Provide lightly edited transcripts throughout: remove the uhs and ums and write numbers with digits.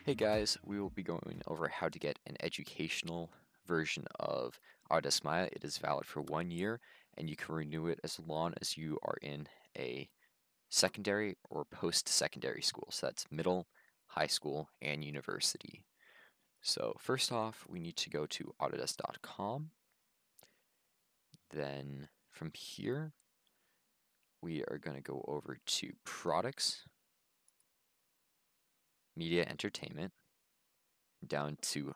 Hey guys, we will be going over how to get an educational version of Autodesk Maya. It is valid for 1 year and you can renew it as long as you are in a secondary or post-secondary school. So that's middle, high school, and university. So first off, we need to go to autodesk.com. Then from here, we are going to go over to Products, Media Entertainment, down to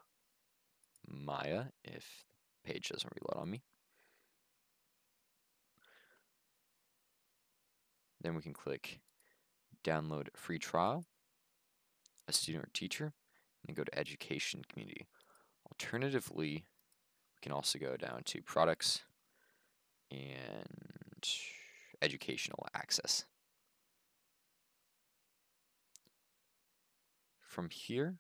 Maya if the page doesn't reload on me. Then we can click download free trial, a student or teacher, and then go to education community. Alternatively, we can also go down to products and educational access. From here,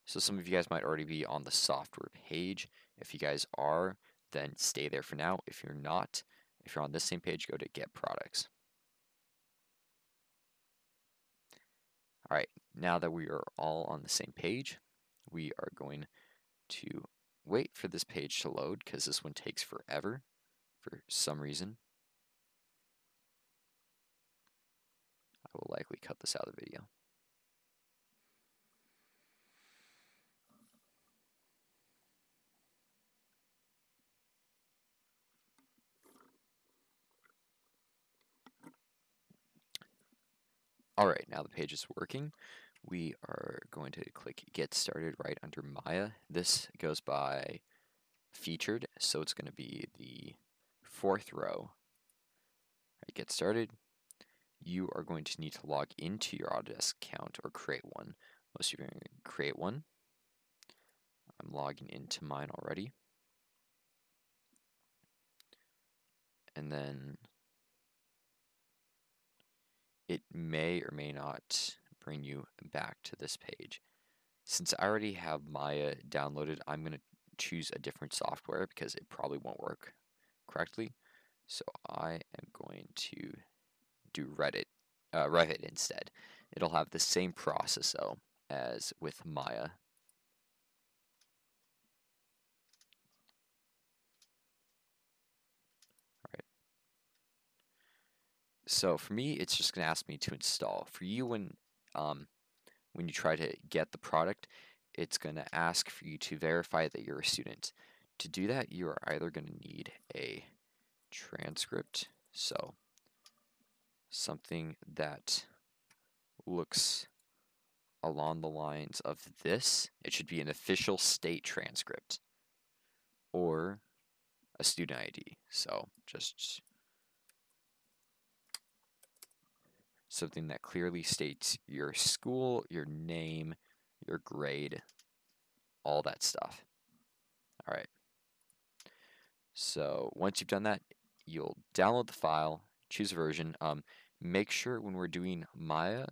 so some of you guys might already be on the software page. If you guys are, then stay there for now. If you're not, if you're on this same page, go to get products. All right, now that we are all on the same page, we are going to wait for this page to load because this one takes forever for some reason. I will likely cut this out of the video. Alright, now the page is working. We are going to click Get Started right under Maya. This goes by featured, so it's going to be the fourth row. Right, get started. You are going to need to log into your Autodesk account or create one. Most of you are going to create one. I'm logging into mine already. And then it may or may not bring you back to this page. Since I already have Maya downloaded, I'm going to choose a different software because it probably won't work correctly. So I am going to do Revit instead. It'll have the same process though as with Maya. Alright. So for me, it's just going to ask me to install. For you, when you try to get the product, it's going to ask for you to verify that you're a student. To do that, you are either going to need a transcript, so something that looks along the lines of this. It should be an official state transcript, or a student ID. So just something that clearly states your school, your name, your grade, all that stuff. All right. So once you've done that, you'll download the file, choose version. Make sure when we're doing Maya,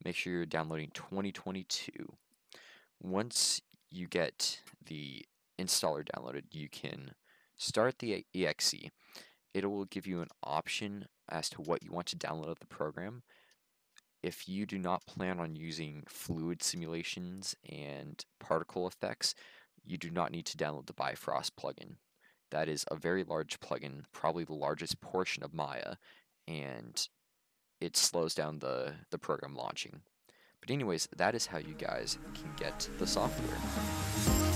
make sure you're downloading 2022. Once you get the installer downloaded, you can start the exe. It will give you an option as to what you want to download of the program. If you do not plan on using fluid simulations and particle effects, you do not need to download the Bifrost plugin. That is a very large plugin, probably the largest portion of Maya, and it slows down the program launching. But anyways, that is how you guys can get the software.